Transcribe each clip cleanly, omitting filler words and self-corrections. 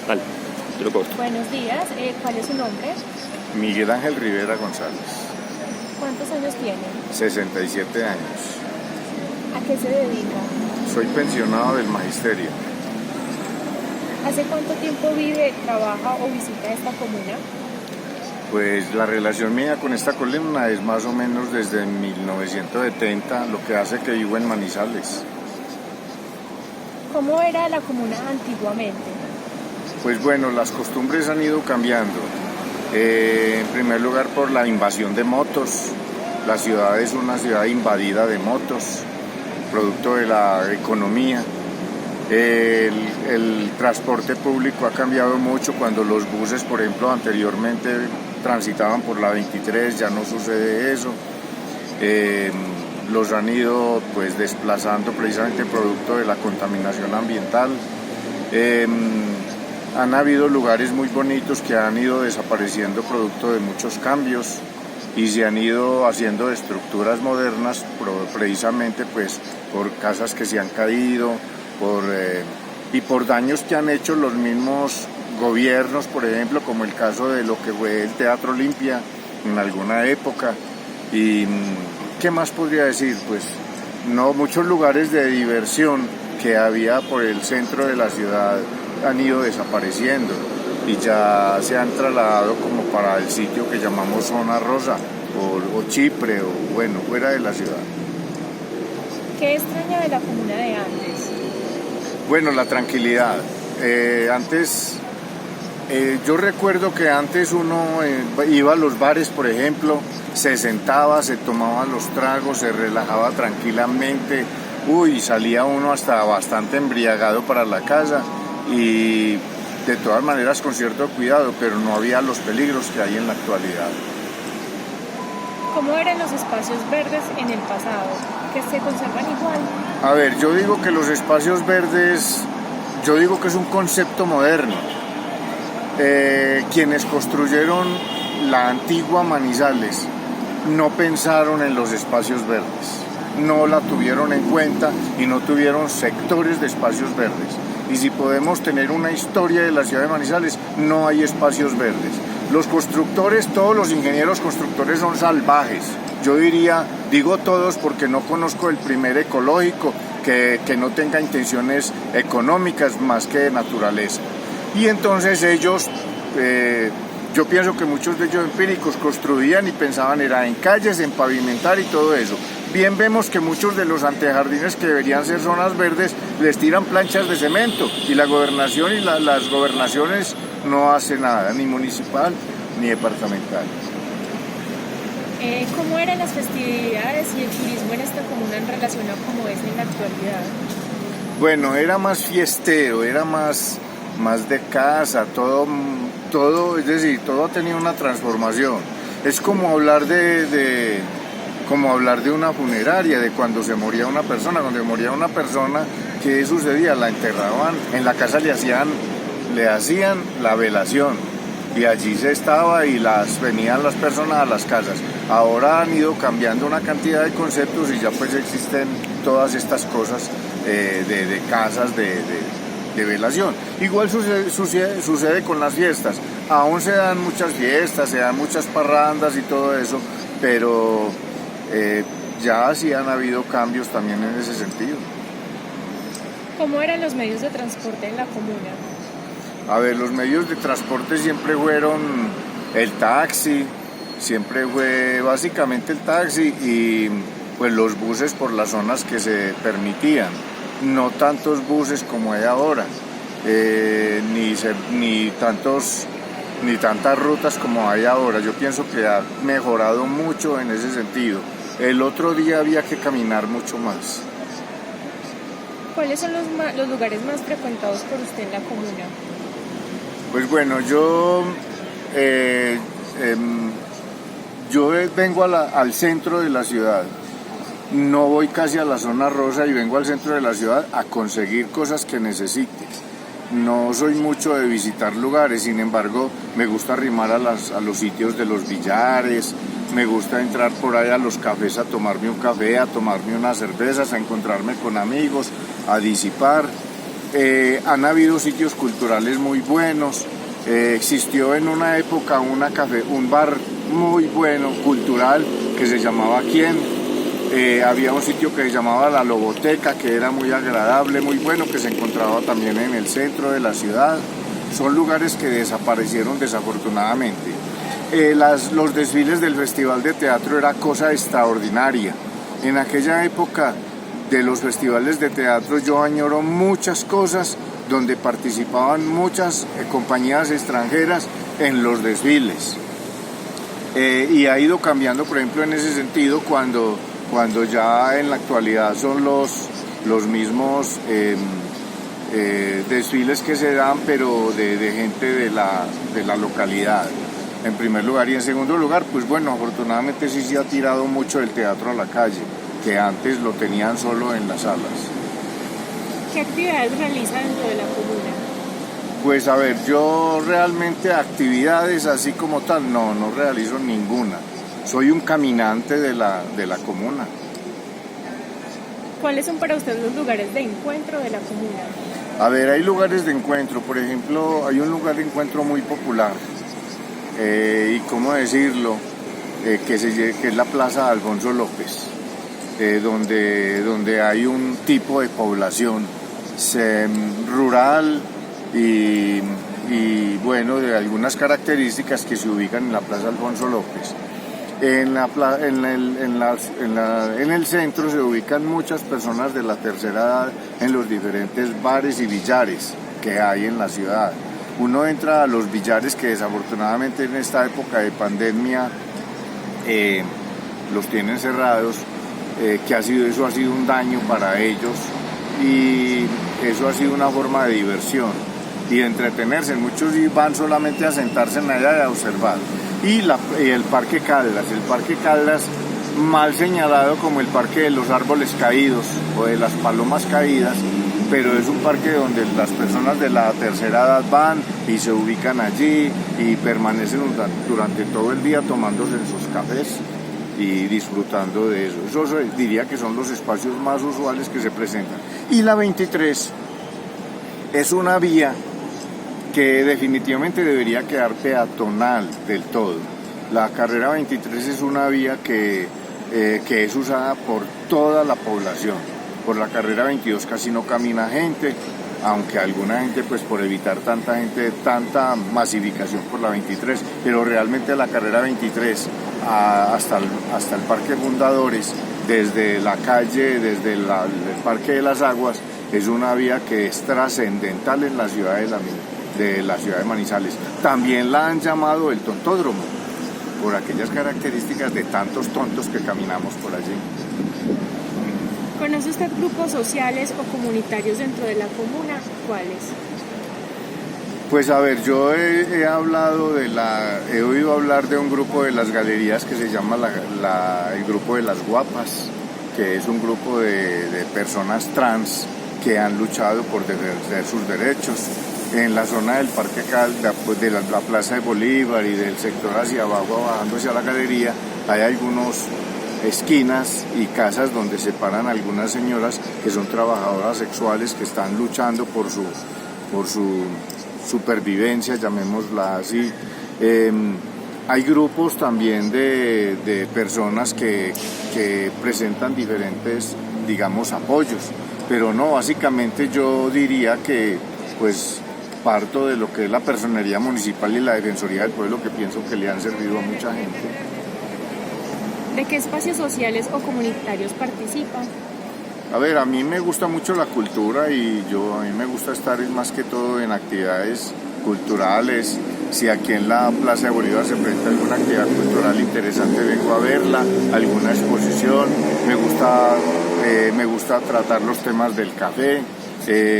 Vale, yo lo corto. Buenos días, ¿cuál es su nombre? Miguel Ángel Rivera González, ¿Cuántos años tiene? 67 años. ¿A qué se dedica? Soy pensionado del magisterio. ¿Hace cuánto tiempo vive, trabaja o visita esta comuna? Pues la relación mía con esta columna es más o menos desde 1970, lo que hace que vivo en Manizales. ¿Cómo era la comuna antiguamente? Pues bueno, las costumbres han ido cambiando. En primer lugar por la invasión de motos. La ciudad es una ciudad invadida de motos, producto de la economía. El transporte público ha cambiado mucho. Cuando los buses, por ejemplo, anteriormente transitaban por la 23, ya no sucede eso. Los han ido pues desplazando precisamente producto de la contaminación ambiental. Han habido lugares muy bonitos que han ido desapareciendo producto de muchos cambios y se han ido haciendo estructuras modernas precisamente pues por casas que se han caído y por daños que han hecho los mismos gobiernos, por ejemplo, como el caso de lo que fue el Teatro Olimpia en alguna época. Y ¿qué más podría decir? Pues no, muchos lugares de diversión que había por el centro de la ciudad han ido desapareciendo y ya se han trasladado como para el sitio que llamamos Zona Rosa o Chipre o bueno, fuera de la ciudad. ¿Qué extraña de la comuna de antes? Bueno, la tranquilidad. Yo recuerdo que antes uno iba a los bares, por ejemplo, se sentaba, se tomaba los tragos, se relajaba tranquilamente, salía uno hasta bastante embriagado para la casa y de todas maneras con cierto cuidado, pero no había los peligros que hay en la actualidad. ¿Cómo eran los espacios verdes en el pasado? ¿Que se conservan igual? A ver, yo digo que los espacios verdes, yo digo que es un concepto moderno. Quienes construyeron la antigua Manizales no pensaron en los espacios verdes, no la tuvieron en cuenta y no tuvieron sectores de espacios verdes. Y si podemos tener una historia de la ciudad de Manizales, no hay espacios verdes. Los constructores, todos los ingenieros constructores son salvajes. Yo digo todos porque no conozco el primer ecológico que no tenga intenciones económicas más que de naturaleza. Y entonces ellos, yo pienso que muchos de ellos empíricos construían y pensaban era en calles, en pavimentar y todo eso. Bien vemos que muchos de los antejardines que deberían ser zonas verdes les tiran planchas de cemento y la gobernación y las gobernaciones no hacen nada, ni municipal ni departamental. ¿Cómo eran las festividades y el turismo en esta comuna en relación a cómo es en la actualidad? Bueno, era más fiestero, era más de casa, todo, es decir, todo ha tenido una transformación. Es como hablar de una funeraria, de cuando se moría una persona. Cuando se moría una persona, ¿qué sucedía? La enterraban, en la casa le hacían la velación y allí se estaba y venían las personas a las casas. Ahora han ido cambiando una cantidad de conceptos y ya pues existen todas estas cosas de casas de velación. Igual sucede con las fiestas. Aún se dan muchas fiestas, se dan muchas parrandas y todo eso, pero ya sí han habido cambios también en ese sentido. ¿Cómo eran los medios de transporte en la comuna? A ver, los medios de transporte siempre fueron el taxi, siempre fue básicamente el taxi y pues los buses por las zonas que se permitían. No tantos buses como hay ahora, ni tantas rutas como hay ahora. Yo pienso que ha mejorado mucho en ese sentido. El otro día había que caminar mucho más. ¿Cuáles son los lugares más frecuentados por usted en la comuna? Pues bueno, yo vengo al centro de la ciudad. No voy casi a la zona rosa y vengo al centro de la ciudad a conseguir cosas que necesite. No soy mucho de visitar lugares, sin embargo, me gusta arrimar a los sitios de los billares, me gusta entrar por ahí a los cafés a tomarme un café, a tomarme unas cervezas, a encontrarme con amigos, a disipar. Han habido sitios culturales muy buenos. Existió en una época un bar muy bueno, cultural, que se llamaba ¿Quién? Había un sitio que se llamaba La Loboteca, que era muy agradable, muy bueno, que se encontraba también en el centro de la ciudad. Son lugares que desaparecieron desafortunadamente. Los desfiles del Festival de Teatro era cosa extraordinaria. En aquella época de los festivales de teatro yo añoro muchas cosas donde participaban muchas compañías extranjeras en los desfiles. Y ha ido cambiando, por ejemplo, en ese sentido cuando ya en la actualidad son los mismos desfiles que se dan, pero de gente de la localidad, en primer lugar. Y en segundo lugar, pues bueno, afortunadamente sí se ha tirado mucho el teatro a la calle, que antes lo tenían solo en las salas. ¿Qué actividades realiza dentro de la comuna? Pues a ver, yo realmente actividades así como tal, no realizo ninguna. Soy un caminante de la comuna. ¿Cuáles son para usted los lugares de encuentro de la comuna? A ver, hay lugares de encuentro, por ejemplo, hay un lugar de encuentro muy popular, y cómo decirlo, que es la Plaza Alfonso López, donde hay un tipo de población rural y bueno, de algunas características que se ubican en la Plaza Alfonso López. En el centro se ubican muchas personas de la tercera edad en los diferentes bares y billares que hay en la ciudad. Uno entra a los billares que desafortunadamente en esta época de pandemia los tienen cerrados, eso ha sido un daño para ellos y eso ha sido una forma de diversión y de entretenerse. Muchos van solamente a sentarse en allá y a observar. Y el Parque Caldas, mal señalado como el Parque de los Árboles Caídos o de las Palomas Caídas, pero es un parque donde las personas de la tercera edad van y se ubican allí y permanecen durante todo el día tomándose sus cafés y disfrutando de eso. Eso diría que son los espacios más usuales que se presentan. Y la 23 es una vía que definitivamente debería quedar peatonal del todo. La carrera 23 es una vía que es usada por toda la población. Por la carrera 22 casi no camina gente, aunque alguna gente, pues por evitar tanta masificación por la 23, pero realmente la carrera 23 hasta el Parque Fundadores, desde la calle, desde el Parque de las Aguas, es una vía que es trascendental en la ciudad de la ciudad de Manizales. También la han llamado el tontódromo, por aquellas características de tantos tontos que caminamos por allí. ¿Conoce usted grupos sociales o comunitarios dentro de la comuna? ¿Cuáles? Pues a ver, yo he oído hablar de un grupo de las galerías que se llama el grupo de las Guapas, que es un grupo de personas trans que han luchado por defender sus derechos. En la zona del Parque Caldas, pues de la Plaza de Bolívar y del sector hacia abajo, bajando hacia la galería, hay algunas esquinas y casas donde se paran algunas señoras que son trabajadoras sexuales que están luchando por su supervivencia, llamémosla así. Hay grupos también de personas que presentan diferentes, digamos, apoyos, pero no, básicamente yo diría que, pues, parto de lo que es la Personería Municipal y la Defensoría del Pueblo, que pienso que le han servido a mucha gente. ¿De qué espacios sociales o comunitarios participan? A ver, a mí me gusta mucho la cultura y a mí me gusta estar más que todo en actividades culturales. Si aquí en la Plaza de Bolívar se presenta alguna actividad cultural interesante, vengo a verla, alguna exposición. Me gusta tratar los temas del café.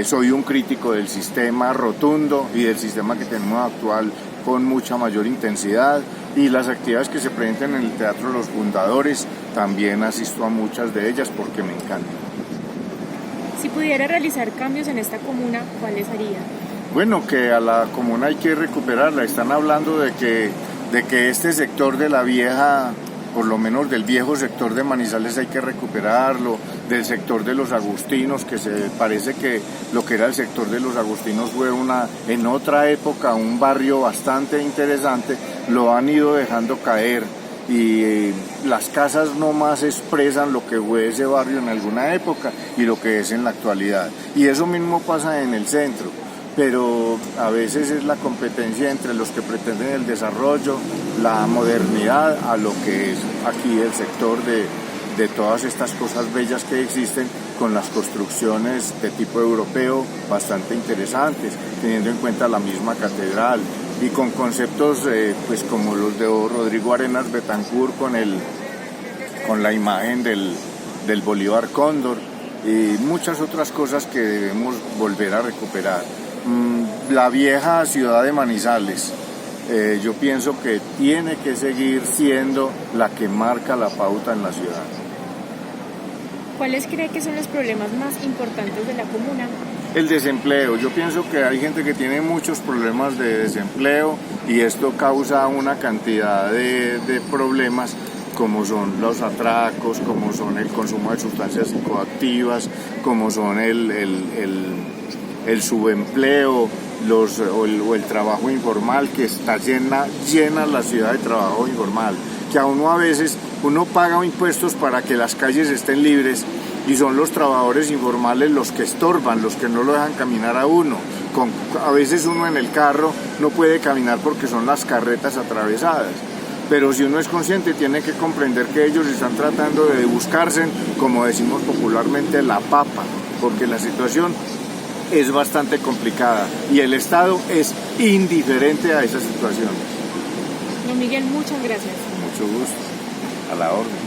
Soy un crítico del sistema rotundo y del sistema que tenemos actual con mucha mayor intensidad, y las actividades que se presentan en el Teatro Los Fundadores también asisto a muchas de ellas porque me encantan. Si pudiera realizar cambios en esta comuna, ¿cuáles haría? Bueno, que a la comuna hay que recuperarla. Están hablando de que este sector de la vieja por lo menos del viejo sector de Manizales hay que recuperarlo, del sector de los Agustinos, que se parece que lo que era el sector de los Agustinos fue en otra época un barrio bastante interesante, lo han ido dejando caer y las casas no más expresan lo que fue ese barrio en alguna época y lo que es en la actualidad. Y eso mismo pasa en el centro, pero a veces es la competencia entre los que pretenden el desarrollo, la modernidad, a lo que es aquí el sector de todas estas cosas bellas que existen, con las construcciones de tipo europeo bastante interesantes, teniendo en cuenta la misma catedral, y con conceptos pues como los de Rodrigo Arenas Betancourt con la imagen del Bolívar Cóndor y muchas otras cosas que debemos volver a recuperar. La vieja ciudad de Manizales, yo pienso que tiene que seguir siendo la que marca la pauta en la ciudad. ¿Cuáles cree que son los problemas más importantes de la comuna? El desempleo. Yo pienso que hay gente que tiene muchos problemas de desempleo y esto causa una cantidad de problemas, como son los atracos, como son el consumo de sustancias psicoactivas, como son el subempleo o el trabajo informal, que está llena la ciudad de trabajo informal, que a uno a veces paga impuestos para que las calles estén libres y son los trabajadores informales los que estorban, los que no lo dejan caminar a uno. A veces uno en el carro no puede caminar porque son las carretas atravesadas, pero si uno es consciente tiene que comprender que ellos están tratando de buscarse, como decimos popularmente, la papa, porque la situación es bastante complicada y el Estado es indiferente a esa situación. Don Miguel, muchas gracias. Mucho gusto, a la orden.